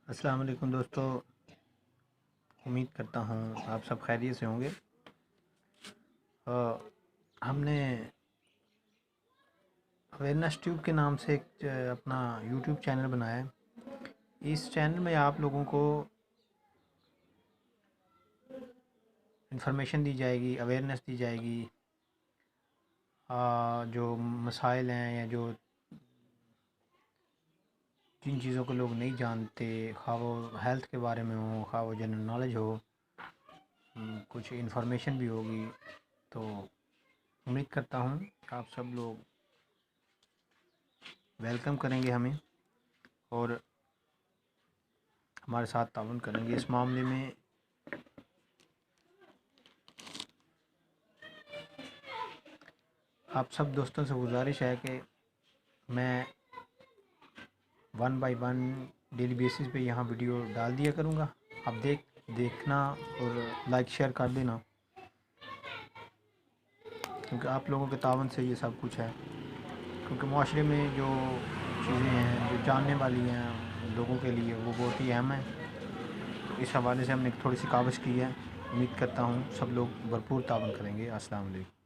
السلام علیکم دوستو، امید کرتا ہوں آپ سب خیریت سے ہوں گے۔ ہم نے اویئرنیس ٹیوب کے نام سے ایک اپنا یوٹیوب چینل بنایا ہے۔ اس چینل میں آپ لوگوں کو انفارمیشن دی جائے گی، اویئرنیس دی جائے گی، جو مسائل ہیں یا جو جن چیزوں کو لوگ نہیں جانتے، خواہ وہ ہیلتھ کے بارے میں ہو، خواہ وہ جنرل نالج ہو، کچھ انفارمیشن بھی ہوگی۔ تو امید کرتا ہوں کہ آپ سب لوگ ویلکم کریں گے ہمیں اور ہمارے ساتھ تعاون کریں گے اس معاملے میں۔ آپ سب دوستوں سے گزارش ہے کہ میں 1 بائی 1 ڈیلی بیسس پہ یہاں ویڈیو ڈال دیا کروں گا، آپ دیکھنا اور لائک شیئر کر دینا، کیونکہ آپ لوگوں کے تعاون سے یہ سب کچھ ہے۔ کیونکہ معاشرے میں جو چیزیں ہیں جو جاننے والی ہیں لوگوں کے لیے، وہ بہت ہی اہم ہیں۔ اس حوالے سے ہم نے ایک تھوڑی سی کاوش کی ہے۔ امید کرتا ہوں سب لوگ بھرپور تعاون کریں گے۔ السلام علیکم۔